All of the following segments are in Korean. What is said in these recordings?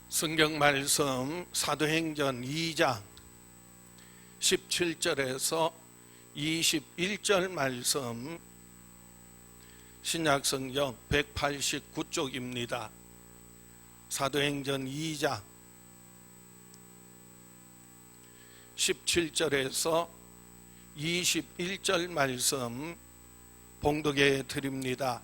성경 말씀 사도행전 2장 17절에서 21절 말씀, 신약성경 189쪽입니다. 사도행전 2장 17절에서 21절 말씀 봉독해 드립니다.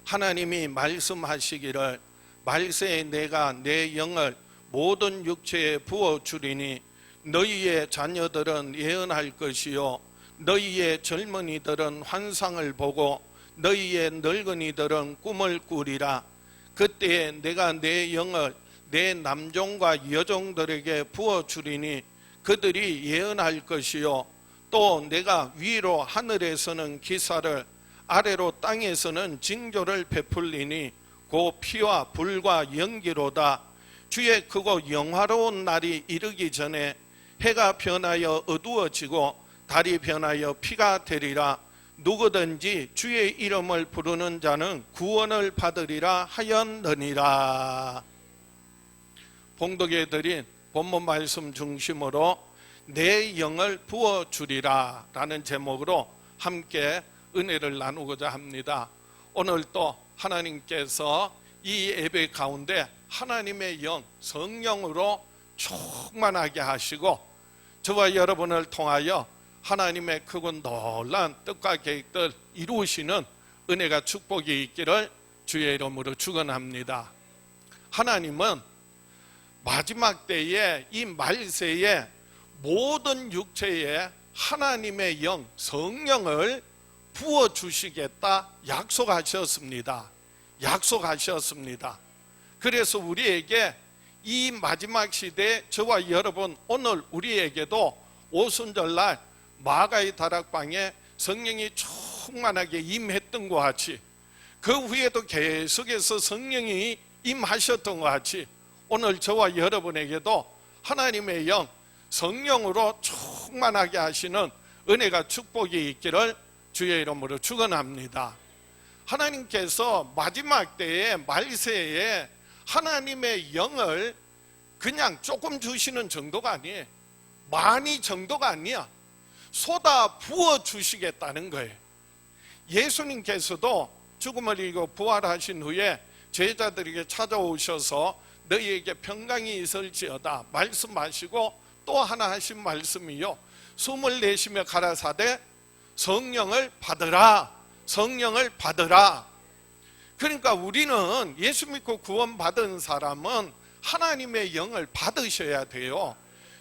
하나님이 말씀하시기를 말세에 내가 내 영을 모든 육체에 부어주리니 너희의 자녀들은 예언할 것이요 너희의 젊은이들은 환상을 보고 너희의 늙은이들은 꿈을 꾸리라. 그때에 내가 내 영을 내 남종과 여종들에게 부어주리니 그들이 예언할 것이요 또 내가 위로 하늘에서는 기사를 아래로 땅에서는 징조를 베풀리니 곧 피와 불과 연기로다. 주의 크고 영화로운 날이 이르기 전에 해가 변하여 어두워지고 달이 변하여 피가 되리라. 누구든지 주의 이름을 부르는 자는 구원을 받으리라 하였느니라. 봉독해 드린 본문 말씀 중심으로 내 영을 부어주리라 라는 제목으로 함께 은혜를 나누고자 합니다. 오늘 또 하나님께서 이 예배 가운데 하나님의 영, 성령으로 충만하게 하시고 저와 여러분을 통하여 하나님의 크고 놀라운 뜻과 계획들 이루시는 은혜가 축복이 있기를 주의 이름으로 축원합니다. 하나님은 마지막 때에 이 말세에 모든 육체에 하나님의 영, 성령을 부어주시겠다 약속하셨습니다. 그래서 우리에게 이 마지막 시대에 저와 여러분, 오늘 우리에게도 오순절날 마가의 다락방에 성령이 충만하게 임했던 것 같이, 그 후에도 계속해서 성령이 임하셨던 것 같이, 오늘 저와 여러분에게도 하나님의 영, 성령으로 충만하게 하시는 은혜가 축복이 있기를 주의 이름으로 축원합니다. 하나님께서 마지막 때에 말세에 하나님의 영을 그냥 조금 주시는 정도가 아니에요. 많이 정도가 아니야. 쏟아 부어 주시겠다는 거예요. 예수님께서도 죽음을 이기고 부활하신 후에 제자들에게 찾아오셔서 너희에게 평강이 있을지어다 말씀하시고 또 하나 하신 말씀이요, 숨을 내쉬며 가라사대 성령을 받으라. 그러니까 우리는 예수 믿고 구원받은 사람은 하나님의 영을 받으셔야 돼요.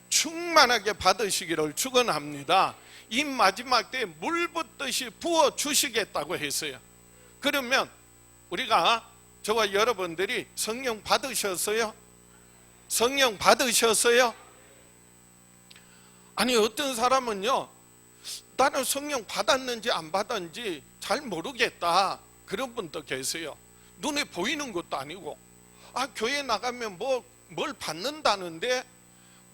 충만하게 받으시기를 축원합니다. 이 마지막 때에 물 붓듯이 부어주시겠다고 했어요. 그러면 우리가, 저와 여러분들이 성령 받으셨어요? 성령 받으셨어요? 아니, 어떤 사람은요, 나는 성령 받았는지 안 받았는지 잘 모르겠다, 그런 분도 계세요. 눈에 보이는 것도 아니고, 교회 나가면 뭘 받는다는데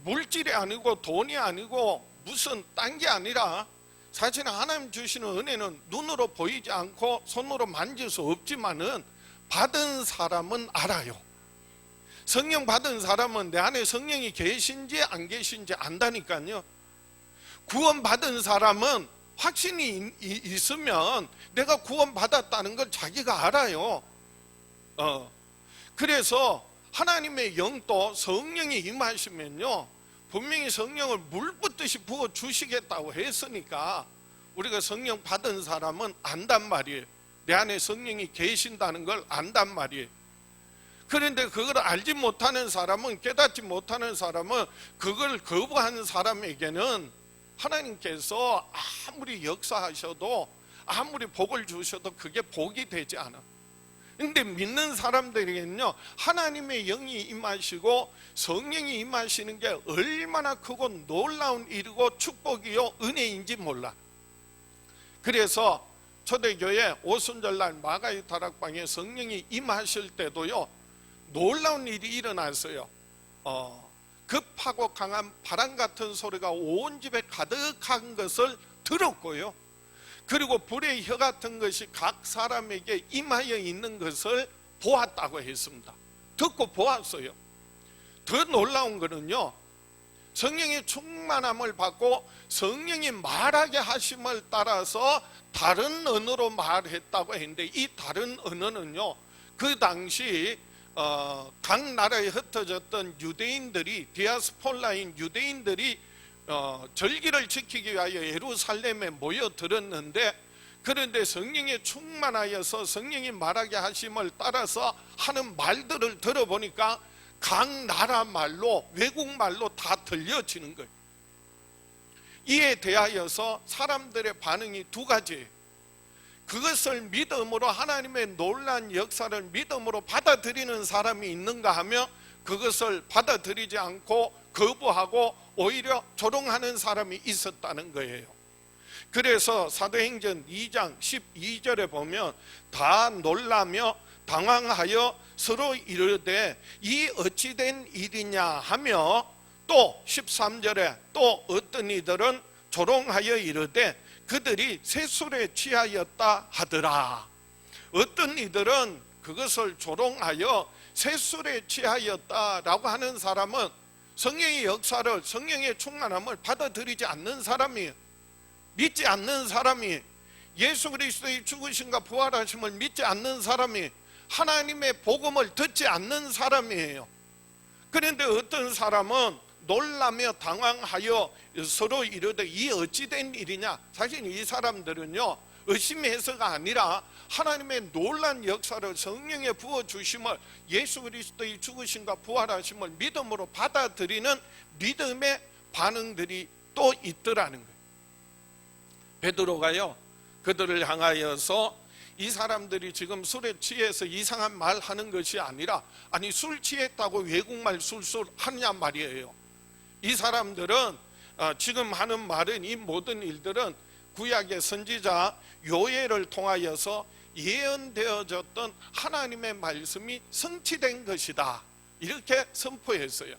물질이 아니고 돈이 아니고 무슨 딴 게 아니라 사실은 하나님 주시는 은혜는 눈으로 보이지 않고 손으로 만질 수 없지만은 받은 사람은 알아요. 성령 받은 사람은 내 안에 성령이 계신지 안 계신지 안다니까요. 구원받은 사람은 확신이 있으면 내가 구원받았다는 걸 자기가 알아요. 그래서 하나님의 영도 성령이 임하시면요, 분명히 성령을 물 붓듯이 부어주시겠다고 했으니까 우리가 성령 받은 사람은 안단 말이에요. 내 안에 성령이 계신다는 걸 안단 말이에요. 그런데 그걸 알지 못하는 사람은, 깨닫지 못하는 사람은, 그걸 거부하는 사람에게는 하나님께서 아무리 역사하셔도, 아무리 복을 주셔도 그게 복이 되지 않아. 근데 믿는 사람들에게는요, 하나님의 영이 임하시고 성령이 임하시는 게 얼마나 크고 놀라운 일이고 축복이요 은혜인지 몰라. 그래서 초대교회 오순절날 마가의 다락방에 성령이 임하실 때도요, 놀라운 일이 일어났어요. 급하고 강한 바람 같은 소리가 온 집에 가득한 것을 들었고요, 그리고 불의 혀 같은 것이 각 사람에게 임하여 있는 것을 보았다고 했습니다. 듣고 보았어요. 더 놀라운 거는요, 성령의 충만함을 받고 성령이 말하게 하심을 따라서 다른 언어로 말했다고 했는데, 이 다른 언어는요, 그 당시 각 나라에 흩어졌던 유대인들이, 디아스폴라인 유대인들이 절기를 지키기 위하여 예루살렘에 모여들었는데, 그런데 성령에 충만하여서 성령이 말하게 하심을 따라서 하는 말들을 들어보니까 각 나라 말로, 외국 말로 다 들려지는 거예요. 이에 대하여서 사람들의 반응이 두 가지예요. 그것을 믿음으로, 하나님의 놀라운 역사를 믿음으로 받아들이는 사람이 있는가 하면 그것을 받아들이지 않고 거부하고 오히려 조롱하는 사람이 있었다는 거예요. 그래서 사도행전 2장 12절에 보면 다 놀라며 당황하여 서로 이르되 이 어찌된 일이냐 하며, 또 13절에 또 어떤 이들은 조롱하여 이르되 그들이 세술에 취하였다 하더라. 어떤 이들은 그것을 조롱하여 세술에 취하였다라고 하는 사람은 성령의 역사를, 성령의 충만함을 받아들이지 않는 사람이에요. 믿지 않는 사람이, 예수 그리스도의 죽으심과 부활하심을 믿지 않는 사람이, 하나님의 복음을 듣지 않는 사람이에요. 그런데 어떤 사람은 놀라며 당황하여 서로 이르되 이 어찌된 일이냐. 사실 이 사람들은요, 의심해서가 아니라 하나님의 놀란 역사를, 성령의 부어주심을, 예수 그리스도의 죽으심과 부활하심을 믿음으로 받아들이는 믿음의 반응들이 또 있더라는 거예요. 베드로가요, 그들을 향하여서 이 사람들이 지금 술에 취해서 이상한 말 하는 것이 아니라, 아니 술 취했다고 외국말 술술 하느냐 말이에요. 이 사람들은 지금 하는 말은, 이 모든 일들은 구약의 선지자 요엘을 통하여서 예언되어졌던 하나님의 말씀이 성취된 것이다, 이렇게 선포했어요.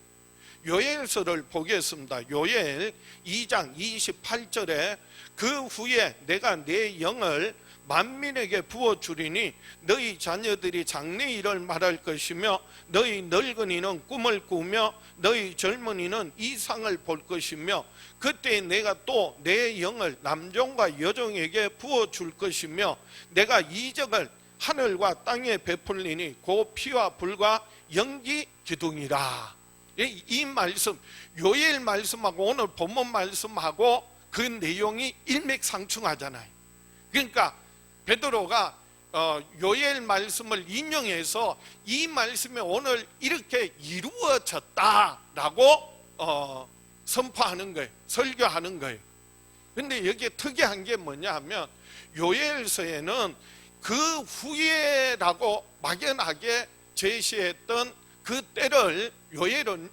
요엘서를 보겠습니다. 요엘 2장 28절에 그 후에 내가 내 영을 만민에게 부어주리니 너희 자녀들이 장래일을 말할 것이며 너희 늙은이는 꿈을 꾸며 너희 젊은이는 이상을 볼 것이며 그때 내가 또 내 영을 남종과 여종에게 부어줄 것이며 내가 이적을 하늘과 땅에 베풀리니 곧 피와 불과 연기 기둥이라. 이 말씀, 요엘 말씀하고 오늘 본문 말씀하고 그 내용이 일맥상충하잖아요. 그러니까 베드로가 요엘 말씀을 인용해서 이 말씀이 오늘 이렇게 이루어졌다라고 선포하는 거예요. 설교하는 거예요. 근데 여기에 특이한 게 뭐냐 하면, 요엘서에는 그 후에라고 막연하게 제시했던 그 때를 요엘은,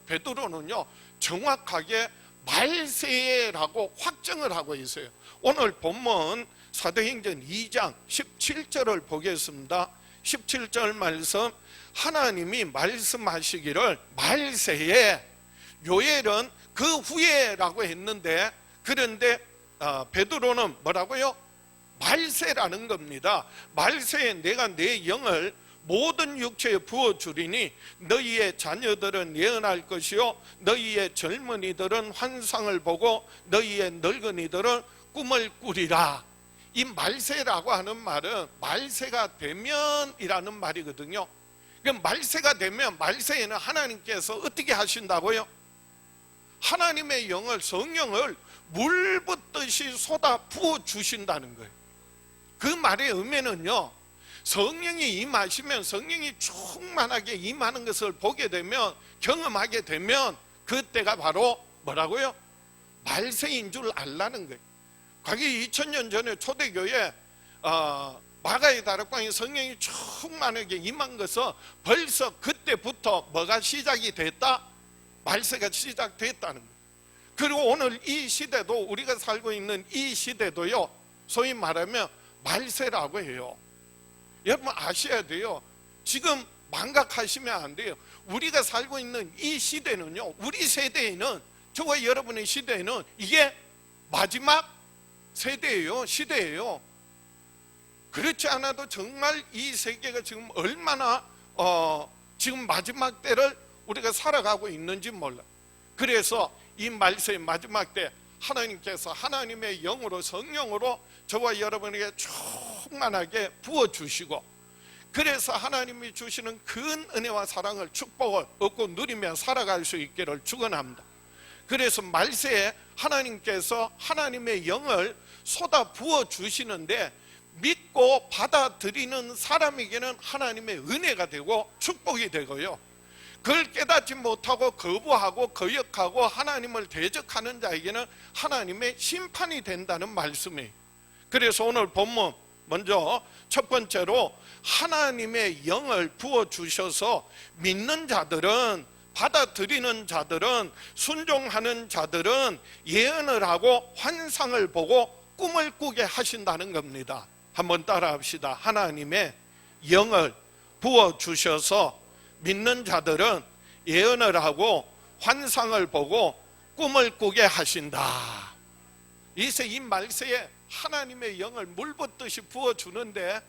베드로는요 정확하게 말세라고 확정을 하고 있어요. 오늘 본문 사도행전 2장 17절을 보겠습니다. 17절 말씀, 하나님이 말씀하시기를 말세에, 요엘은 그 후에라고 했는데, 그런데 베드로는 뭐라고요? 말세라는 겁니다. 말세에 내가 내 영을 모든 육체에 부어주리니 너희의 자녀들은 예언할 것이요 너희의 젊은이들은 환상을 보고 너희의 늙은이들은 꿈을 꾸리라. 이 말세라고 하는 말은 말세가 되면이라는 말이거든요. 그럼 말세가 되면, 말세에는 하나님께서 어떻게 하신다고요? 하나님의 영을, 성령을 물 붓듯이 쏟아 부어 주신다는 거예요. 그 말의 의미는요, 성령이 임하시면, 성령이 충만하게 임하는 것을 보게 되면, 경험하게 되면 그때가 바로 뭐라고요? 말세인 줄 알라는 거예요. 과기 2000년 전에 초대교회 마가의 다락방에 성령이 충만하게 임한 것은 벌써 그때부터 뭐가 시작이 됐다? 말세가 시작됐다는 거예요. 그리고 오늘 이 시대도, 우리가 살고 있는 이 시대도요, 소위 말하면 말세라고 해요. 여러분 아셔야 돼요. 지금 망각하시면 안 돼요. 우리가 살고 있는 이 시대는요, 우리 세대에는, 저와 여러분의 시대에는 이게 마지막 세대예요, 시대예요. 그렇지 않아도 정말 이 세계가 지금 얼마나 지금 마지막 때를 우리가 살아가고 있는지 몰라. 그래서 이 말세의 마지막 때 하나님께서 하나님의 영으로, 성령으로 저와 여러분에게 충만하게 부어주시고, 그래서 하나님이 주시는 큰 은혜와 사랑을, 축복을 얻고 누리며 살아갈 수 있기를 축원합니다. 그래서 말세에 하나님께서 하나님의 영을 쏟아 부어주시는데, 믿고 받아들이는 사람에게는 하나님의 은혜가 되고 축복이 되고요, 그걸 깨닫지 못하고 거부하고 거역하고 하나님을 대적하는 자에게는 하나님의 심판이 된다는 말씀이에요. 그래서 오늘 본문 먼저 첫 번째로 하나님의 영을 부어주셔서 믿는 자들은, 받아들이는 자들은, 순종하는 자들은 예언을 하고 환상을 보고 꿈을 꾸게 하신다는 겁니다. 한번 따라 합시다. 하나님의 영을 부어주셔서 믿는 자들은 예언을 하고 환상을 보고 꿈을 꾸게 하신다. 이 말세에 하나님의 영을 물붓듯이 부어주는데,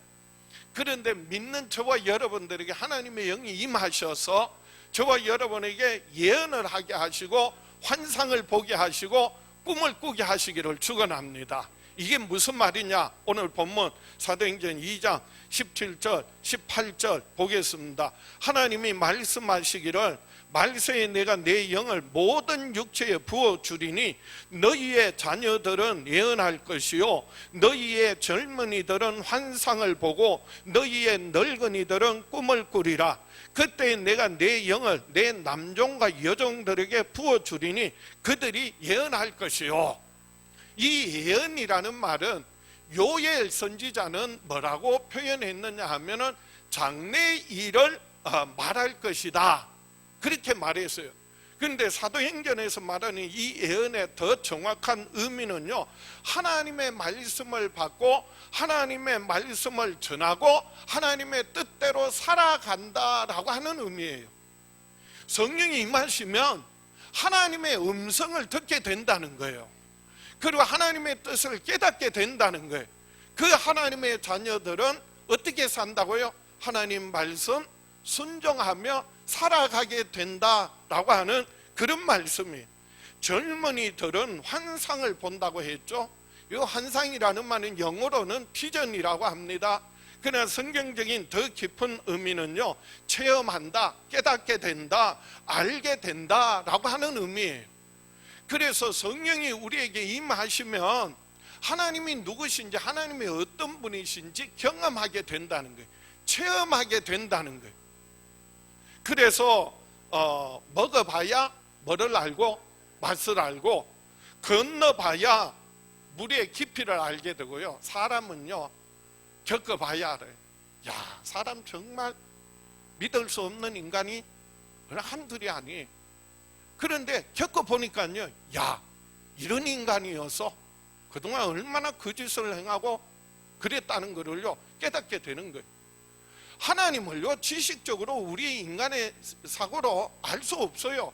그런데 믿는 저와 여러분들에게 하나님의 영이 임하셔서 저와 여러분에게 예언을 하게 하시고 환상을 보게 하시고 꿈을 꾸게 하시기를 축원합니다. 이게 무슨 말이냐? 오늘 본문 사도행전 2장 17절 18절 보겠습니다. 하나님이 말씀하시기를 말세에 내가 내 영을 모든 육체에 부어주리니 너희의 자녀들은 예언할 것이요 너희의 젊은이들은 환상을 보고 너희의 늙은이들은 꿈을 꾸리라. 그때 내가 내 영을 내 남종과 여종들에게 부어주리니 그들이 예언할 것이요. 이 예언이라는 말은 요엘 선지자는 뭐라고 표현했느냐 하면은 장래 일을 말할 것이다, 그렇게 말했어요. 그런데 사도행전에서 말하는 이 예언의 더 정확한 의미는요, 하나님의 말씀을 받고 하나님의 말씀을 전하고 하나님의 뜻대로 살아간다라고 하는 의미예요. 성령이 임하시면 하나님의 음성을 듣게 된다는 거예요. 그리고 하나님의 뜻을 깨닫게 된다는 거예요. 그 하나님의 자녀들은 어떻게 산다고요? 하나님 말씀 순종하며 살아가게 된다라고 하는 그런 말씀이에요. 젊은이들은 환상을 본다고 했죠. 이 환상이라는 말은 영어로는 비전이라고 합니다. 그러나 성경적인 더 깊은 의미는요, 체험한다, 깨닫게 된다, 알게 된다라고 하는 의미예요. 그래서 성령이 우리에게 임하시면 하나님이 누구신지, 하나님이 어떤 분이신지 경험하게 된다는 거예요. 체험하게 된다는 거예요. 그래서 먹어봐야 뭐를 알고 맛을 알고, 건너봐야 물의 깊이를 알게 되고요, 사람은요 겪어봐야 알아요. 야, 사람 정말 믿을 수 없는 인간이 한둘이 아니에요. 그런데 겪어보니까요, 야, 이런 인간이어서 그동안 얼마나 거짓을 행하고 그랬다는 것을요 깨닫게 되는 거예요. 하나님을요 지식적으로 우리 인간의 사고로 알 수 없어요.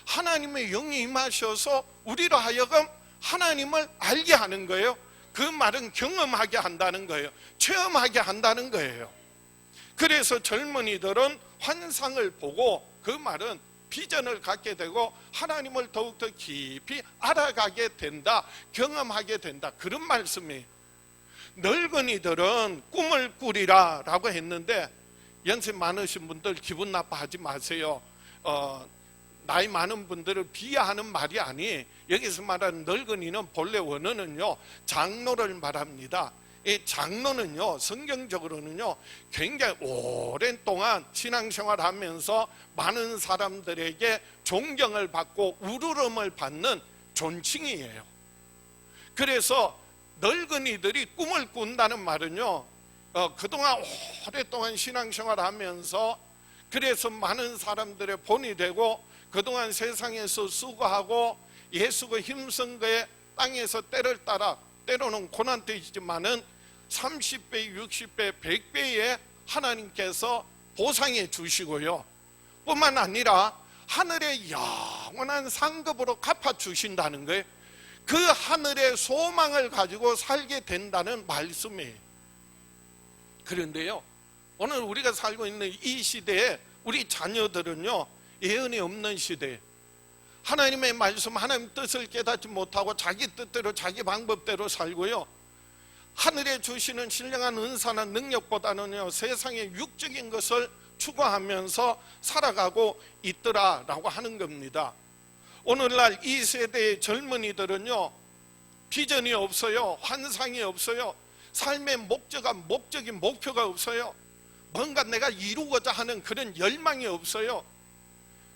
하나님의 영이 임하셔서 우리로 하여금 하나님을 알게 하는 거예요. 그 말은 경험하게 한다는 거예요. 체험하게 한다는 거예요. 그래서 젊은이들은 환상을 보고, 그 말은 비전을 갖게 되고 하나님을 더욱더 깊이 알아가게 된다, 경험하게 된다, 그런 말씀이에요. 늙은이들은 꿈을 꾸리라 라고 했는데, 연세 많으신 분들 기분 나빠하지 마세요. 나이 많은 분들을 비하하는 말이 아니, 여기서 말하는 늙은이는 본래 원어는요 장로를 말합니다. 이 장로는요 성경적으로는요 굉장히 오랜 동안 신앙생활을 하면서 많은 사람들에게 존경을 받고 우러름을 받는 존칭이에요. 그래서 늙은이들이 꿈을 꾼다는 말은요, 그동안 오랫동안 신앙생활을 하면서 그래서 많은 사람들의 본이 되고 그동안 세상에서 수고하고 예수가 힘쓴 거에 땅에서 때를 따라, 때로는 고난때이지만은 30배, 60배, 100배의 하나님께서 보상해 주시고요, 뿐만 아니라 하늘의 영원한 상급으로 갚아 주신다는 거예요. 그 하늘의 소망을 가지고 살게 된다는 말씀이에요. 그런데요, 오늘 우리가 살고 있는 이 시대에 우리 자녀들은요, 예언이 없는 시대에 하나님의 말씀, 하나님 뜻을 깨닫지 못하고 자기 뜻대로 자기 방법대로 살고요, 하늘에 주시는 신령한 은사나 능력보다는요 세상의 육적인 것을 추구하면서 살아가고 있더라라고 하는 겁니다. 오늘날 이 세대의 젊은이들은요 비전이 없어요. 환상이 없어요. 삶의 목적인 목표가 없어요. 뭔가 내가 이루고자 하는 그런 열망이 없어요.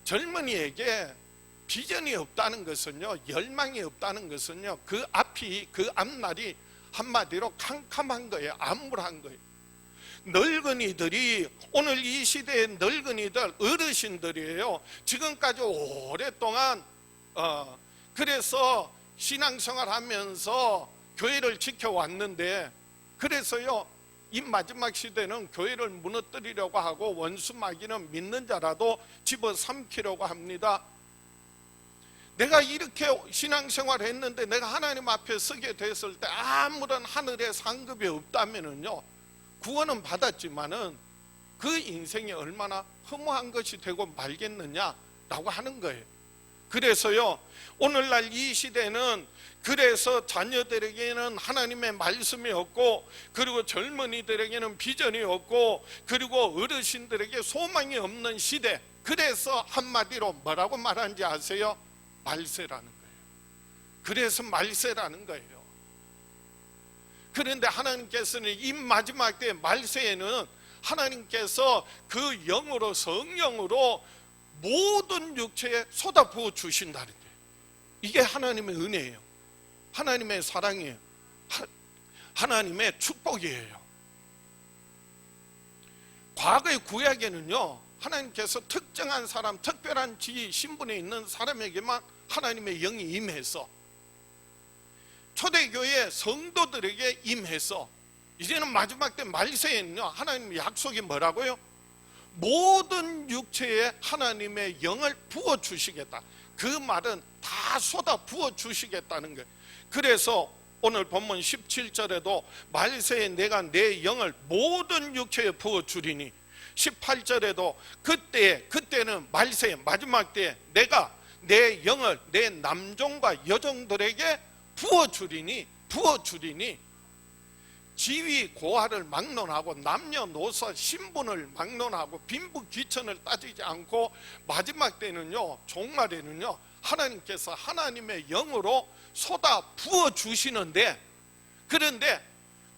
젊은이에게 비전이 없다는 것은요, 열망이 없다는 것은요, 그 앞날이 한마디로 캄캄한 거예요. 암울한 거예요. 늙은이들이, 오늘 이 시대의 늙은이들, 어르신들이에요. 지금까지 오랫동안 그래서 신앙생활 하면서 교회를 지켜왔는데, 그래서요 이 마지막 시대는 교회를 무너뜨리려고 하고 원수 마귀는 믿는 자라도 집어삼키려고 합니다. 내가 이렇게 신앙생활 했는데 내가 하나님 앞에 서게 됐을 때 아무런 하늘의 상급이 없다면은요, 구원은 받았지만은 그 인생이 얼마나 허무한 것이 되고 말겠느냐라고 하는 거예요. 그래서요 오늘날 이 시대는, 그래서 자녀들에게는 하나님의 말씀이 없고, 그리고 젊은이들에게는 비전이 없고, 그리고 어르신들에게 소망이 없는 시대. 그래서 한마디로 뭐라고 말하는지 아세요? 말세라는 거예요. 그래서 말세라는 거예요. 그런데 하나님께서는 이 마지막 때 말세에는 하나님께서 그 영으로, 성령으로 모든 육체에 쏟아부어 주신다는 거예요. 이게 하나님의 은혜예요. 하나님의 사랑이에요. 하나님의 축복이에요. 과거의 구약에는요 하나님께서 특정한 사람, 특별한 지위, 신분에 있는 사람에게만 하나님의 영이 임해서, 초대교회 성도들에게 임해서, 이제는 마지막 때 말세에는요 하나님의 약속이 뭐라고요? 모든 육체에 하나님의 영을 부어주시겠다. 그 말은 다 쏟아 부어주시겠다는 거예요. 그래서 오늘 본문 17절에도 말세에 내가 내 영을 모든 육체에 부어주리니, 18절에도 그때는 말세 마지막 때 내가 내 영을 내 남종과 여종들에게 부어주리니 지위 고하를 막론하고 남녀노소 신분을 막론하고 빈부귀천을 따지지 않고 마지막 때는요, 종말에는요 하나님께서 하나님의 영으로 쏟아 부어주시는데, 그런데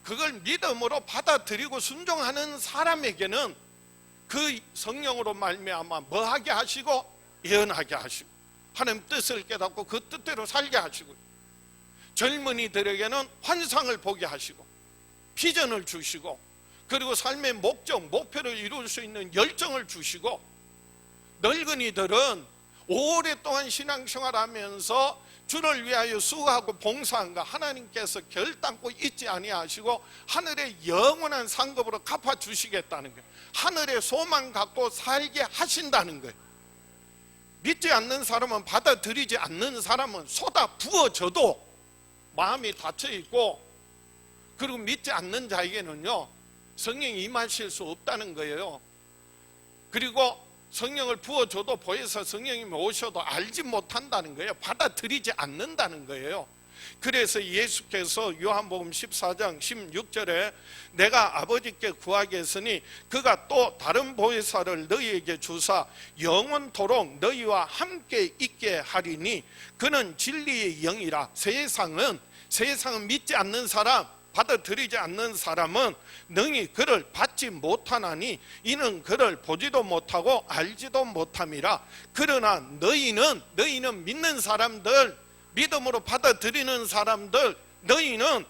그걸 믿음으로 받아들이고 순종하는 사람에게는 그 성령으로 말미암아 뭐하게 하시고? 예언하게 하시고, 하나님 뜻을 깨닫고 그 뜻대로 살게 하시고, 젊은이들에게는 환상을 보게 하시고 비전을 주시고, 그리고 삶의 목표를 이룰 수 있는 열정을 주시고, 늙은이들은 오랫동안 신앙생활하면서 주를 위하여 수고하고 봉사한 거 하나님께서 결단코 잊지 아니하시고 하늘의 영원한 상급으로 갚아주시겠다는 거예요. 하늘의 소망 갖고 살게 하신다는 거예요. 믿지 않는 사람은, 받아들이지 않는 사람은 쏟아 부어져도 마음이 닫혀있고, 그리고 믿지 않는 자에게는요 성령이 임하실 수 없다는 거예요. 그리고 성령을 부어줘도 보여서 성령이 오셔도 알지 못한다는 거예요. 받아들이지 않는다는 거예요. 그래서 예수께서 요한복음 14장 16절에 내가 아버지께 구하겠으니 그가 또 다른 보혜사를 너희에게 주사 영원토록 너희와 함께 있게 하리니 그는 진리의 영이라. 세상은 믿지 않는 사람, 받아들이지 않는 사람은 능히 그를 받지 못하나니 이는 그를 보지도 못하고 알지도 못함이라. 그러나 너희는 믿는 사람들, 믿음으로 받아들이는 사람들, 너희는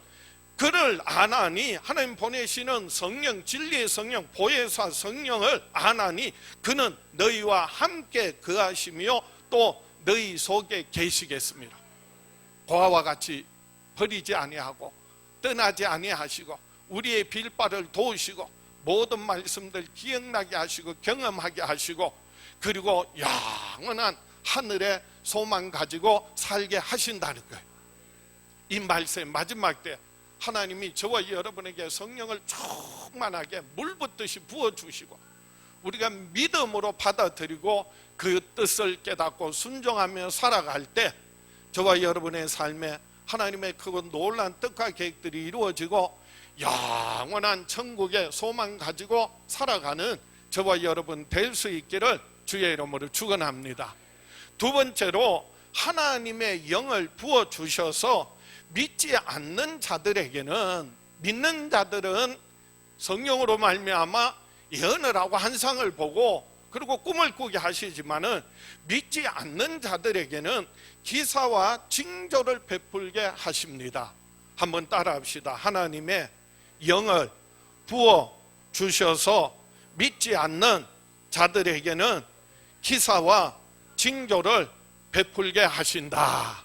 그를 아나니, 하나님 보내시는 성령, 진리의 성령, 보혜사 성령을 아나니 그는 너희와 함께 거하시며 또 너희 속에 계시겠습니다. 고아와 같이 버리지 아니하고 떠나지 아니하시고 우리의 빌바를 도우시고 모든 말씀들 기억나게 하시고 경험하게 하시고, 그리고 영원한 하늘의 소망 가지고 살게 하신다는 거예요. 이 말세 마지막 때 하나님이 저와 여러분에게 성령을 충만하게 물붓듯이 부어주시고 우리가 믿음으로 받아들이고 그 뜻을 깨닫고 순종하며 살아갈 때 저와 여러분의 삶에 하나님의 크고 놀라운 뜻과 계획들이 이루어지고 영원한 천국의 소망 가지고 살아가는 저와 여러분 될 수 있기를 주의 이름으로 축원합니다. 두 번째로 하나님의 영을 부어주셔서 믿지 않는 자들에게는, 믿는 자들은 성령으로 말미암아 예언을 하고 환상을 보고 그리고 꿈을 꾸게 하시지만은 믿지 않는 자들에게는 기사와 징조를 베풀게 하십니다. 한번 따라합시다. 하나님의 영을 부어 주셔서 믿지 않는 자들에게는 기사와 징조를 베풀게 하신다.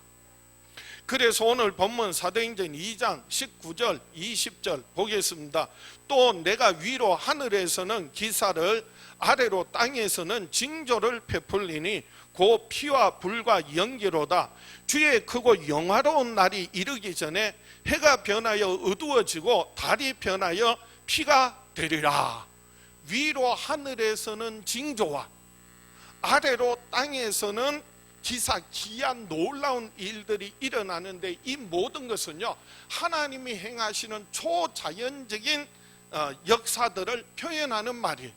그래서 오늘 본문 사도행전 2장 19절 20절 보겠습니다. 또 내가 위로 하늘에서는 기사를 아래로 땅에서는 징조를 베풀리니 곧 피와 불과 연기로다. 주의 크고 영화로운 날이 이르기 전에 해가 변하여 어두워지고 달이 변하여 피가 되리라. 위로 하늘에서는 징조와 아래로 땅에서는 기사, 기이한 놀라운 일들이 일어나는데 이 모든 것은요 하나님이 행하시는 초자연적인 역사들을 표현하는 말이에요.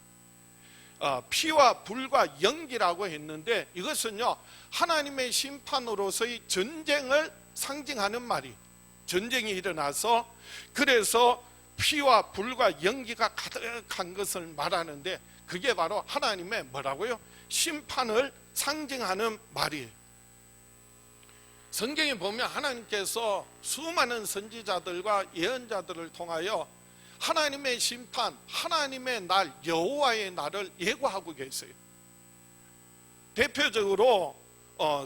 피와 불과 연기라고 했는데 이것은요 하나님의 심판으로서의 전쟁을 상징하는 말이, 전쟁이 일어나서 그래서 피와 불과 연기가 가득한 것을 말하는데 그게 바로 하나님의 뭐라고요? 심판을 상징하는 말이에요. 성경에 보면 하나님께서 수많은 선지자들과 예언자들을 통하여 하나님의 심판, 하나님의 날, 여호와의 날을 예고하고 계세요. 대표적으로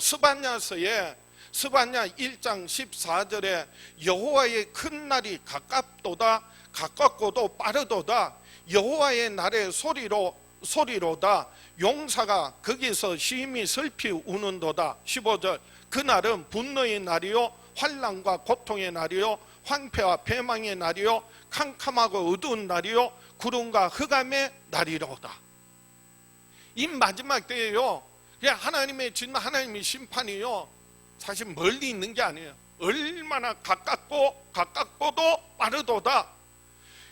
스바냐서에 스바냐 1장 14절에 여호와의 큰 날이 가깝도다, 가깝고도 빠르도다, 여호와의 날의 소리로다, 용사가 거기서 심히 슬피 우는도다. 15절 그날은 분노의 날이요 환난과 고통의 날이요 황폐와 패망의 날이요 캄캄하고 어두운 날이요 구름과 흑암의 날이로다. 이 마지막 때에요 그냥 하나님의 진노, 하나님의 심판이요 사실 멀리 있는 게 아니에요. 얼마나 가깝고도 빠르도다.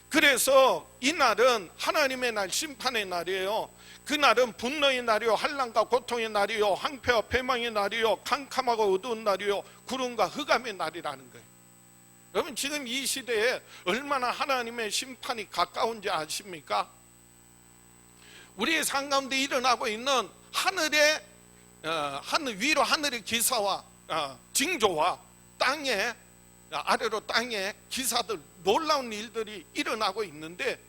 그래서 이 날은 하나님의 날, 심판의 날이에요. 그날은 분노의 날이요 환난과 고통의 날이요 황폐와 패망의 날이요 캄캄하고 어두운 날이요 구름과 흑암의 날이라는 거예요. 여러분 지금 이 시대에 얼마나 하나님의 심판이 가까운지 아십니까? 우리의 삶 가운데 일어나고 있는 하늘의 하늘 위로 하늘의 기사와 징조와 땅에 아래로 땅에 기사들, 놀라운 일들이 일어나고 있는데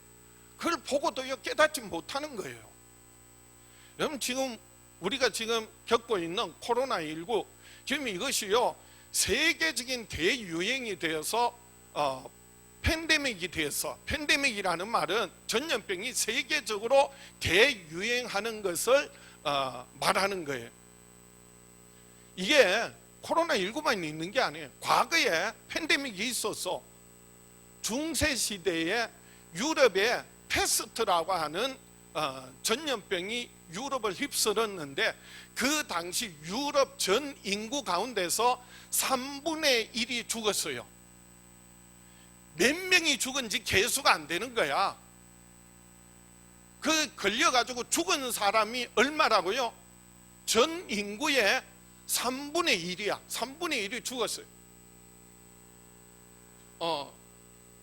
그걸 보고도 깨닫지 못하는 거예요. 여러분 지금 우리가 지금 겪고 있는 코로나19 지금 이것이요 세계적인 대유행이 되어서 팬데믹이 되어서, 팬데믹이라는 말은 전염병이 세계적으로 대유행하는 것을 말하는 거예요. 이게 코로나19만 있는 게 아니에요. 과거에 팬데믹이 있어서 중세시대에 유럽의 패스트라고 하는 전염병이 유럽을 휩쓸었는데 그 당시 유럽 전 인구 가운데서 3분의 1이 죽었어요. 몇 명이 죽은지 계수가 안 되는 거야. 그 걸려가지고 죽은 사람이 얼마라고요? 전 인구의 3분의 1이야. 3분의 1이 죽었어요.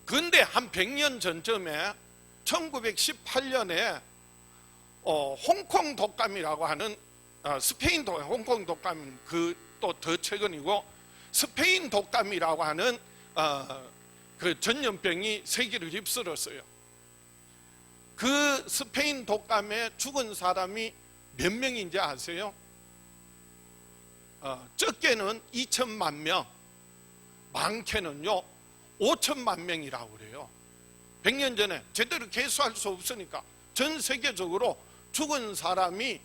근데 한 100년 전쯤에 1918년에 홍콩 독감이라고 하는 스페인 홍콩 독감 그 또 더 최근이고 스페인 독감이라고 하는 그 전염병이 세계를 휩쓸었어요. 그 스페인 독감에 죽은 사람이 몇 명인지 아세요? 적게는 2천만 명, 많게는요 5천만 명이라고 그래요. 100년 전에 제대로 계수할 수 없으니까 전 세계적으로 죽은 사람이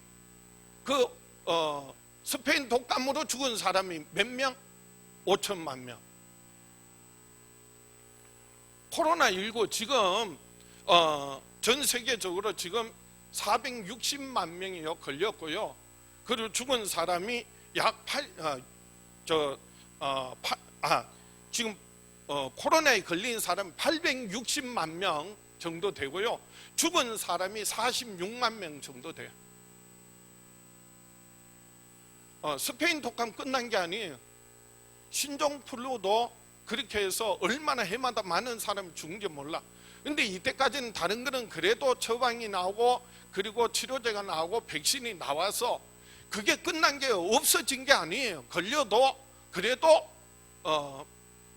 스페인 독감으로 죽은 사람이 몇 명? 5천만 명. 코로나19 지금 전 세계적으로 지금 460만 명이요 걸렸고요. 그리고 죽은 사람이 약 지금 코로나에 걸린 사람 860만 명 정도 되고요. 죽은 사람이 46만 명 정도 돼요. 스페인 독감 끝난 게 아니에요. 신종플루도 그렇게 해서 얼마나 해마다 많은 사람이 죽은지 몰라. 근데 이때까지는 다른 거는 그래도 처방이 나오고 그리고 치료제가 나오고 백신이 나와서 그게 끝난 게 없어진 게 아니에요. 걸려도 그래도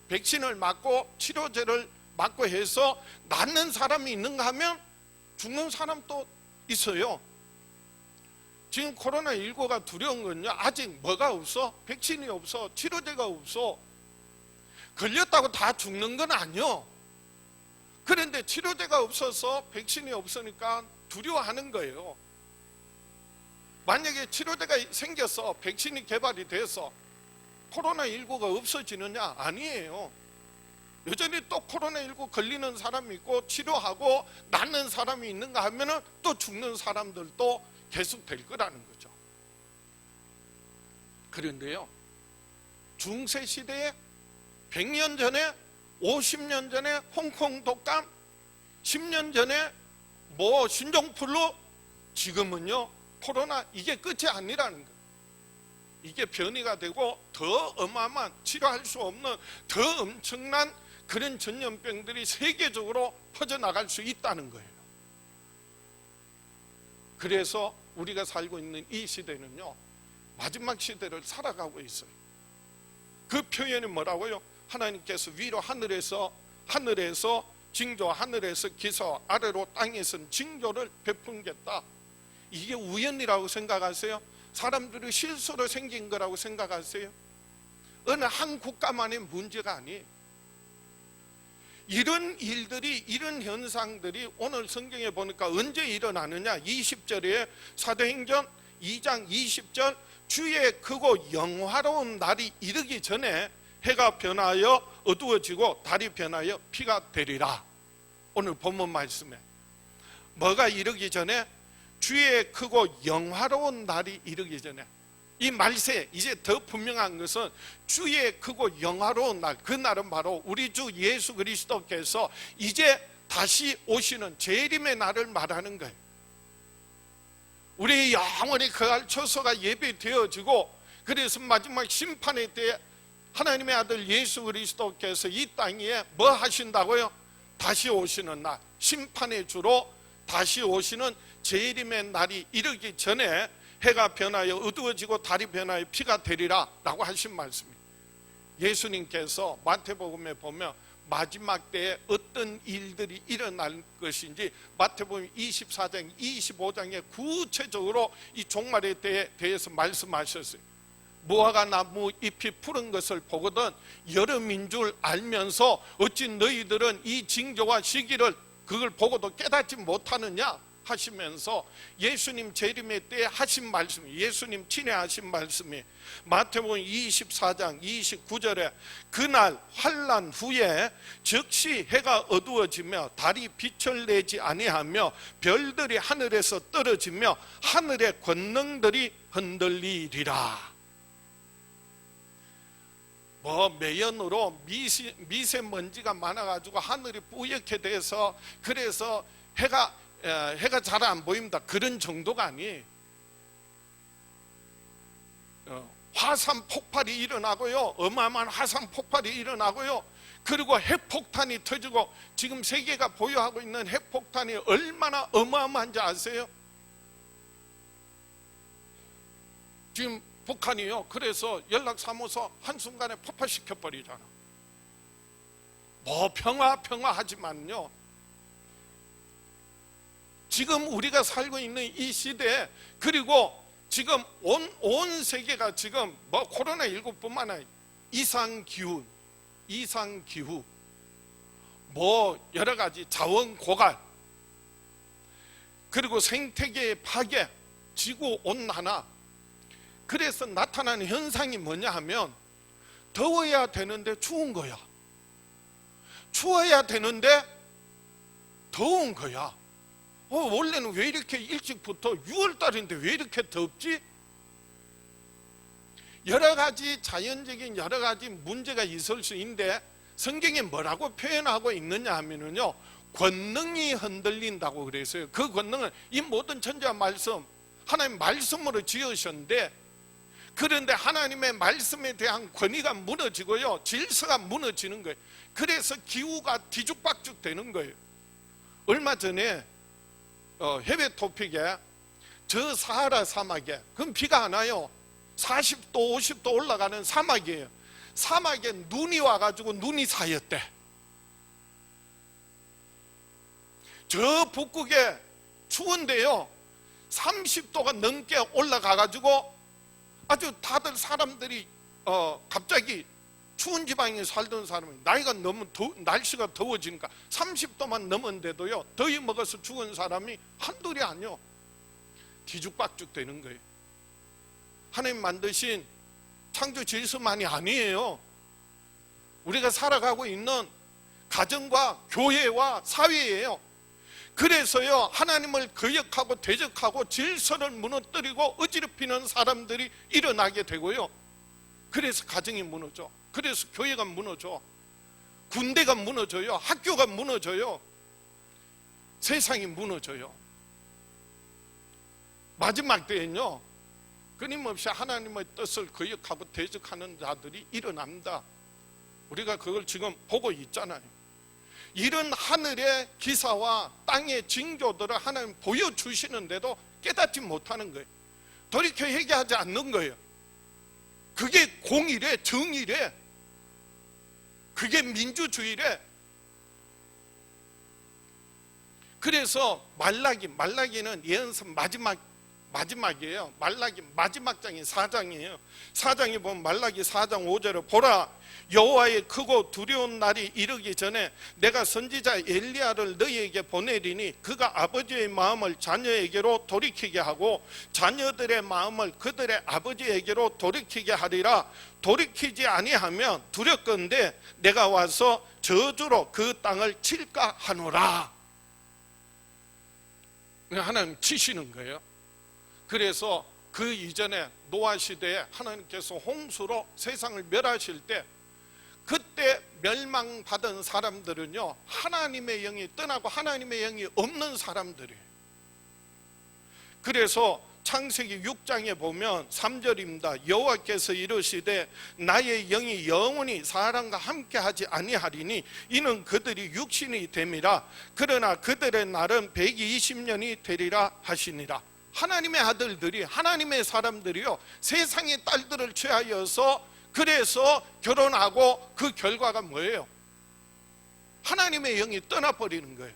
백신을 맞고 치료제를 맞고 해서 낫는 사람이 있는가 하면 죽는 사람도 있어요. 지금 코로나19가 두려운 건요, 아직 뭐가 없어? 백신이 없어, 치료제가 없어. 걸렸다고 다 죽는 건 아니요. 그런데 치료제가 없어서 백신이 없으니까 두려워하는 거예요. 만약에 치료제가 생겨서 백신이 개발이 돼서 코로나19가 없어지느냐? 아니에요. 여전히 또 코로나19 걸리는 사람이 있고 치료하고 낫는 사람이 있는가 하면은 또 죽는 사람들도 계속 될 거라는 거죠. 그런데요, 중세시대에 100년 전에 50년 전에 홍콩 독감, 10년 전에 신종플루, 지금은요 코로나 이게 끝이 아니라는 거예요. 이게 변이가 되고 더 어마어마한 치료할 수 없는 더 엄청난 그런 전염병들이 세계적으로 퍼져나갈 수 있다는 거예요. 그래서 우리가 살고 있는 이 시대는요 마지막 시대를 살아가고 있어요. 그 표현이 뭐라고요? 하나님께서 위로 하늘에서 징조, 하늘에서 기사, 아래로 땅에선 징조를 베푼겠다. 이게 우연이라고 생각하세요? 사람들이 실수로 생긴 거라고 생각하세요? 어느 한 국가만의 문제가 아니에요. 이런 일들이, 이런 현상들이 오늘 성경에 보니까 언제 일어나느냐? 20절에 사도행전 2장 20절, 주의 크고 영화로운 날이 이르기 전에 해가 변하여 어두워지고 달이 변하여 피가 되리라. 오늘 본문 말씀에 뭐가 이르기 전에? 주의 크고 영화로운 날이 이르기 전에. 이 말세, 이제 더 분명한 것은 주의 크고 영화로운 날, 그 날은 바로 우리 주 예수 그리스도께서 이제 다시 오시는 재림의 날을 말하는 거예요. 우리 영원히 거할 처소가 예배되어지고, 그래서 마지막 심판의 때에 하나님의 아들 예수 그리스도께서 이 땅 위에 뭐 하신다고요? 다시 오시는 날, 심판의 주로 다시 오시는 재림의 날이 이르기 전에 해가 변하여 어두워지고 달이 변하여 피가 되리라 라고 하신 말씀입니다. 예수님께서 마태복음에 보면 마지막 때에 어떤 일들이 일어날 것인지 마태복음 24장 25장에 구체적으로 이 종말의 때에 대해서 말씀하셨어요. 무화과 나무 잎이 푸른 것을 보거든 여름인 줄 알면서 어찌 너희들은 이 징조와 시기를 그걸 보고도 깨닫지 못하느냐 하시면서 예수님 재림의 때에 하신 말씀이, 예수님 친히 하신 말씀이 마태복음 24장 29절에 그날 환난 후에 즉시 해가 어두워지며 달이 빛을 내지 아니하며 별들이 하늘에서 떨어지며 하늘의 권능들이 흔들리리라. 매연으로 미세먼지가 많아가지고 하늘이 뿌옇게 돼서 그래서 해가 잘 안 보입니다. 그런 정도가 아니에요. 화산 폭발이 일어나고요, 어마어마한 화산 폭발이 일어나고요, 그리고 핵폭탄이 터지고, 지금 세계가 보유하고 있는 핵폭탄이 얼마나 어마어마한지 아세요? 지금 북한이요, 그래서 연락사무소 한순간에 폭파시켜버리잖아. 평화 하지만요, 지금 우리가 살고 있는 이 시대에, 그리고 지금 온 세계가 지금 코로나19뿐만 아니라 이상기후, 여러 가지 자원 고갈, 그리고 생태계의 파괴, 지구 온난화. 그래서 나타나는 현상이 뭐냐 하면 더워야 되는데 추운 거야, 추워야 되는데 더운 거야. 원래는 왜 이렇게 일찍부터 6월 달인데 왜 이렇게 덥지? 여러 가지 자연적인 여러 가지 문제가 있을 수 있는데 성경에 뭐라고 표현하고 있느냐 하면은요, 권능이 흔들린다고 그랬어요. 그 권능은 이 모든 천지와 말씀, 하나님 말씀으로 지으셨는데, 그런데 하나님의 말씀에 대한 권위가 무너지고요, 질서가 무너지는 거예요. 그래서 기후가 뒤죽박죽 되는 거예요. 얼마 전에 해외 토픽에 저 사하라 사막에, 그럼 비가 안 와요. 40도 50도 올라가는 사막이에요. 사막에 눈이 와가지고 눈이 쌓였대. 저 북극에 추운데요, 30도가 넘게 올라가가지고 아주 다들 사람들이 갑자기 추운 지방에 살던 사람이 나이가 너무 날씨가 더워지니까 30도만 넘었는데도요, 더위 먹어서 죽은 사람이 한둘이 아니요, 뒤죽박죽 되는 거예요. 하나님 만드신 창조 질서만이 아니에요. 우리가 살아가고 있는 가정과 교회와 사회예요. 그래서요, 하나님을 거역하고 대적하고 질서를 무너뜨리고 어지럽히는 사람들이 일어나게 되고요, 그래서 가정이 무너져, 그래서 교회가 무너져, 군대가 무너져요, 학교가 무너져요, 세상이 무너져요. 마지막 때엔요, 끊임없이 하나님의 뜻을 거역하고 대적하는 자들이 일어납니다. 우리가 그걸 지금 보고 있잖아요. 이런 하늘의 기사와 땅의 징조들을 하나님 보여주시는데도 깨닫지 못하는 거예요. 돌이켜 회개하지 않는 거예요. 그게 공의래, 정의래, 그게 민주주의래. 그래서 말라기는 예언서 마지막이에요. 말라기 마지막 장이 4장이에요. 4장에 보면 말라기 4장 5절에 보라, 여호와의 크고 두려운 날이 이르기 전에 내가 선지자 엘리야를 너희에게 보내리니 그가 아버지의 마음을 자녀에게로 돌이키게 하고 자녀들의 마음을 그들의 아버지에게로 돌이키게 하리라. 돌이키지 아니하면 두렵건대 내가 와서 저주로 그 땅을 칠까 하노라. 하나님 치시는 거예요. 그래서 그 이전에 노아 시대에 하나님께서 홍수로 세상을 멸하실 때, 그때 멸망받은 사람들은요, 하나님의 영이 떠나고 하나님의 영이 없는 사람들이에요. 그래서 창세기 6장에 보면 3절입니다. 여호와께서 이르시되 나의 영이 영원히 사람과 함께하지 아니하리니 이는 그들이 육신이 됨이라. 그러나 그들의 날은 120년이 되리라 하시니라. 하나님의 아들들이, 하나님의 사람들이요, 세상의 딸들을 취하여서 그래서 결혼하고 그 결과가 뭐예요? 하나님의 영이 떠나버리는 거예요.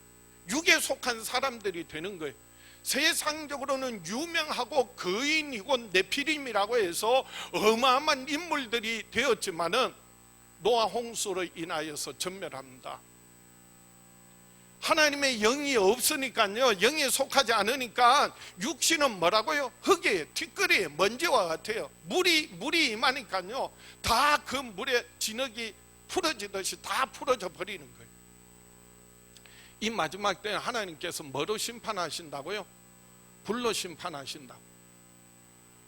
육에 속한 사람들이 되는 거예요. 세상적으로는 유명하고 거인이고 네피림이라고 해서 어마어마한 인물들이 되었지만은 노아 홍수로 인하여서 전멸합니다. 하나님의 영이 없으니까요, 영에 속하지 않으니까 육신은 뭐라고요? 흙이에요, 티끌이에요, 먼지와 같아요. 물이 임하니까요, 다 그 물에 진흙이 풀어지듯이 다 풀어져 버리는 거예요. 이 마지막 때는 하나님께서 뭐로 심판하신다고요? 불로 심판하신다.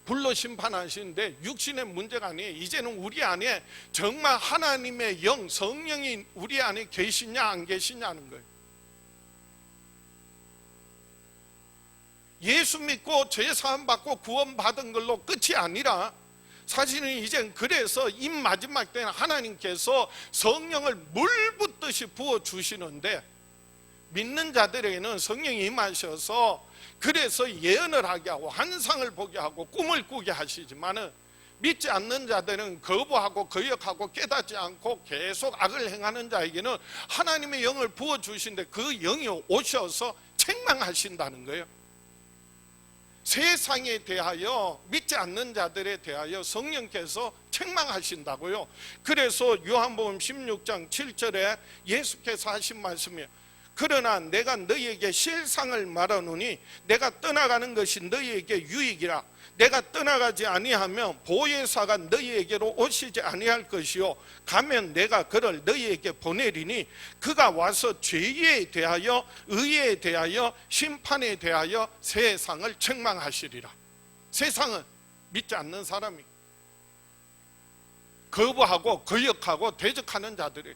불로 심판하시는데 육신의 문제가 아니에요. 이제는 우리 안에 정말 하나님의 영, 성령이 우리 안에 계시냐 안 계시냐는 거예요. 예수 믿고 죄사함 받고 구원 받은 걸로 끝이 아니라, 사실은 이젠 그래서 이 마지막 때는 하나님께서 성령을 물 붓듯이 부어 주시는데, 믿는 자들에게는 성령이 임하셔서 그래서 예언을 하게 하고 환상을 보게 하고 꿈을 꾸게 하시지만은, 믿지 않는 자들은 거부하고 거역하고 깨닫지 않고 계속 악을 행하는 자에게는 하나님의 영을 부어 주신데 그 영이 오셔서 책망하신다는 거예요. 세상에 대하여, 믿지 않는 자들에 대하여 성령께서 책망하신다고요. 그래서 요한복음 16장 7절에 예수께서 하신 말씀이에요. 그러나 내가 너희에게 실상을 말하노니 내가 떠나가는 것이 너희에게 유익이라. 내가 떠나가지 아니하면 보혜사가 너희에게로 오시지 아니할 것이요 가면 내가 그를 너희에게 보내리니 그가 와서 죄에 대하여 의에 대하여 심판에 대하여 세상을 책망하시리라. 세상은 믿지 않는 사람이 거부하고 거역하고 대적하는 자들이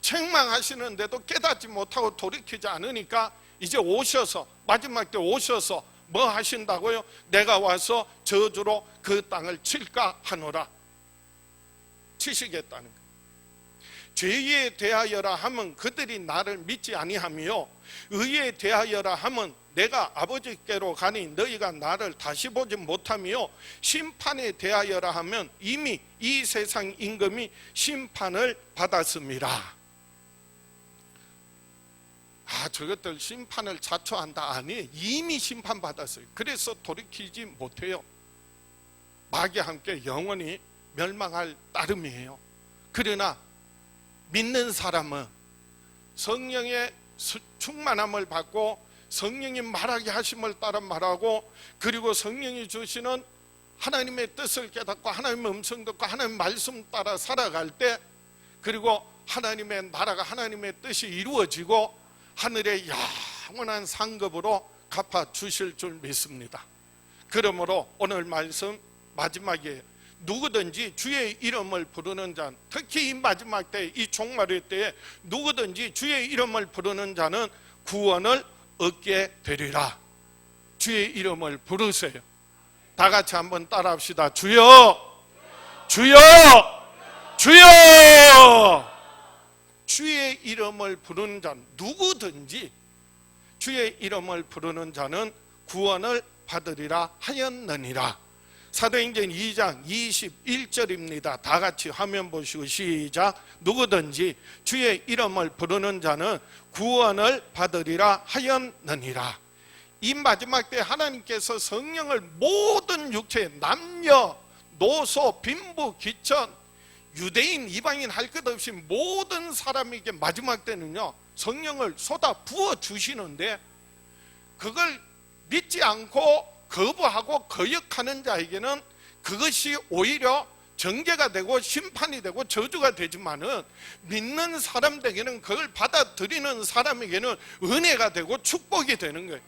책망하시는데도 깨닫지 못하고 돌이키지 않으니까 이제 오셔서 마지막 때 오셔서 뭐 하신다고요? 내가 와서 저주로 그 땅을 칠까 하노라. 치시겠다는 거예요. 죄에 대하여라 하면 그들이 나를 믿지 아니하며 의에 대하여라 하면 내가 아버지께로 가니 너희가 나를 다시 보지 못하며 심판에 대하여라 하면 이미 이 세상 임금이 심판을 받았습니다. 저것들 심판을 자초한다. 아니, 이미 심판받았어요. 그래서 돌이키지 못해요. 마귀와 함께 영원히 멸망할 따름이에요. 그러나 믿는 사람은 성령의 충만함을 받고 성령이 말하게 하심을 따라 말하고, 그리고 성령이 주시는 하나님의 뜻을 깨닫고 하나님의 음성 듣고 하나님의 말씀 따라 살아갈 때, 그리고 하나님의 나라가 하나님의 뜻이 이루어지고 하늘의 영원한 상급으로 갚아 주실 줄 믿습니다. 그러므로 오늘 말씀 마지막에 누구든지 주의 이름을 부르는 자, 특히 이 마지막 때, 이 종말의 때에 누구든지 주의 이름을 부르는 자는 구원을 얻게 되리라. 주의 이름을 부르세요. 다 같이 한번 따라합시다. 주여, 주여, 주여. 주의 이름을 부르는 자는, 누구든지 주의 이름을 부르는 자는 구원을 받으리라 하였느니라. 사도행전 2장 21절입니다. 다 같이 화면 보시고 시작. 누구든지 주의 이름을 부르는 자는 구원을 받으리라 하였느니라. 이 마지막 때 하나님께서 성령을 모든 육체, 남녀, 노소, 빈부, 귀천, 유대인, 이방인 할 것 없이 모든 사람에게 마지막 때는요 성령을 쏟아 부어 주시는데, 그걸 믿지 않고 거부하고 거역하는 자에게는 그것이 오히려 정죄가 되고 심판이 되고 저주가 되지만은, 믿는 사람들에게는, 그걸 받아들이는 사람에게는 은혜가 되고 축복이 되는 거예요.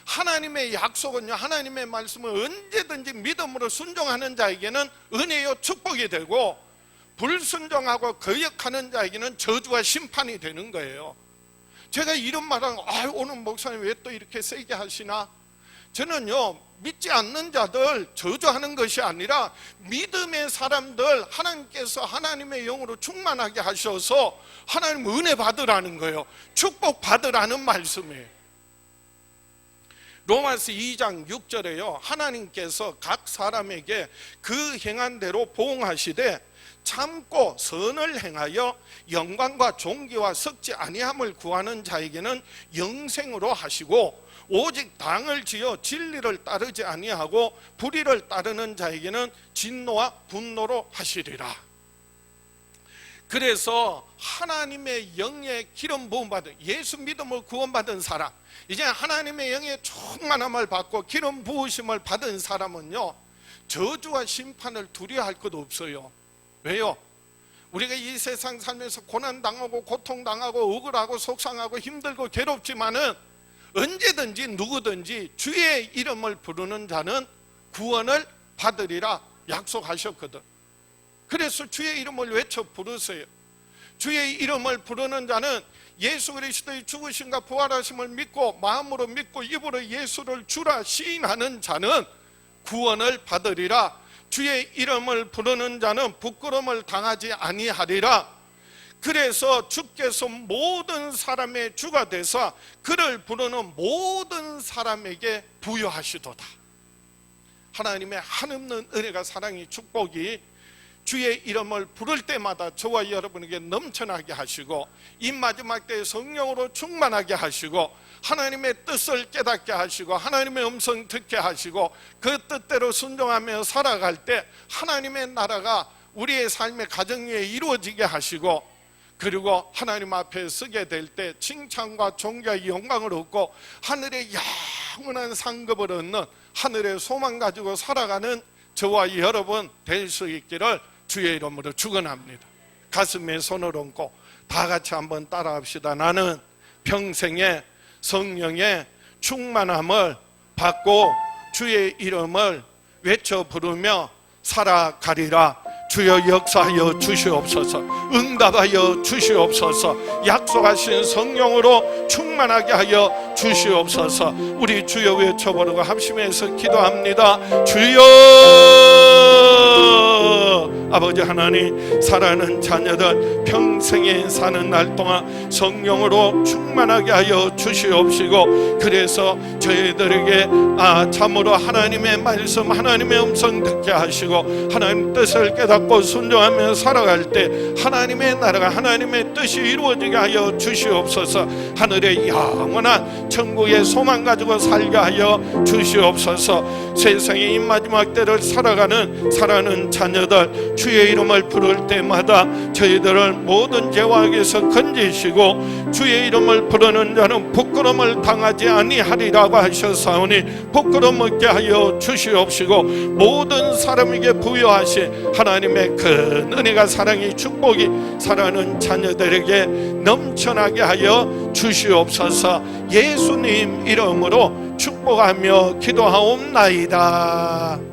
하나님의 약속은요, 하나님의 말씀을 언제든지 믿음으로 순종하는 자에게는 은혜요 축복이 되고, 불순종하고 거역하는 자에게는 저주와 심판이 되는 거예요. 제가 이런 말하는 오늘 목사님 왜 또 이렇게 세게 하시나? 저는요 믿지 않는 자들 저주하는 것이 아니라 믿음의 사람들 하나님께서 하나님의 영으로 충만하게 하셔서 하나님 은혜 받으라는 거예요. 축복 받으라는 말씀이에요. 로마서 2장 6절에요 하나님께서 각 사람에게 그 행한 대로 보응하시되 참고 선을 행하여 영광과 존귀와 썩지 아니함을 구하는 자에게는 영생으로 하시고, 오직 당을 지어 진리를 따르지 아니하고 불의를 따르는 자에게는 진노와 분노로 하시리라. 그래서 하나님의 영의 기름 부음 받은, 예수 믿음을 구원받은 사람, 이제 하나님의 영의 충만함을 받고 기름 부으심을 받은 사람은요 저주와 심판을 두려워할 것 없어요. 왜요? 우리가 이 세상 살면서 고난당하고 고통당하고 억울하고 속상하고 힘들고 괴롭지만은 언제든지 누구든지 주의 이름을 부르는 자는 구원을 받으리라 약속하셨거든. 그래서 주의 이름을 외쳐 부르세요. 주의 이름을 부르는 자는 예수 그리스도의 죽으심과 부활하심을 믿고 마음으로 믿고 입으로 예수를 주라 시인하는 자는 구원을 받으리라. 주의 이름을 부르는 자는 부끄러움을 당하지 아니하리라. 그래서 주께서 모든 사람의 주가 되사 그를 부르는 모든 사람에게 부여하시도다. 하나님의 한없는 은혜가, 사랑이, 축복이 주의 이름을 부를 때마다 저와 여러분에게 넘쳐나게 하시고, 이 마지막 때에 성령으로 충만하게 하시고, 하나님의 뜻을 깨닫게 하시고, 하나님의 음성 듣게 하시고, 그 뜻대로 순종하며 살아갈 때 하나님의 나라가 우리의 삶의 가정 위에 이루어지게 하시고, 그리고 하나님 앞에 서게 될 때 칭찬과 존귀와 영광을 얻고 하늘의 영원한 상급을 얻는 하늘의 소망 가지고 살아가는 저와 여러분 될 수 있기를 주의 이름으로 축원합니다. 가슴에 손을 얹고 다 같이 한번 따라합시다. 나는 평생에 성령의 충만함을 받고 주의 이름을 외쳐 부르며 살아가리라. 주여 역사하여 주시옵소서. 응답하여 주시옵소서. 약속하신 성령으로 충만하게 하여 주시옵소서. 우리 주여 외쳐 부르고 합심해서 기도합니다. 주여. 아버지 하나님, 사랑하는 자녀들 평생에 사는 날 동안 성령으로 충만하게 하여 주시옵시고, 그래서 저희들에게 참으로 하나님의 말씀, 하나님의 음성 듣게 하시고 하나님 뜻을 깨닫고 순종하며 살아갈 때 하나님의 나라가, 하나님의 뜻이 이루어지게 하여 주시옵소서. 하늘의 영원한 천국의 소망 가지고 살게 하여 주시옵소서. 세상의 이 마지막 때를 살아가는 사랑하는 자녀들, 주의 이름을 부를 때마다 저희들을 모든 죄와 악에서 건지시고 주의 이름을 부르는 자는 부끄러움을 당하지 아니하리라고 하셨사오니 부끄러움 없게 하여 주시옵시고, 모든 사람에게 부여하신 하나님의 큰 은혜가, 사랑이, 축복이 사랑하는 자녀들에게 넘쳐나게 하여 주시옵소서. 예수님 이름으로 축복하며 기도하옵나이다.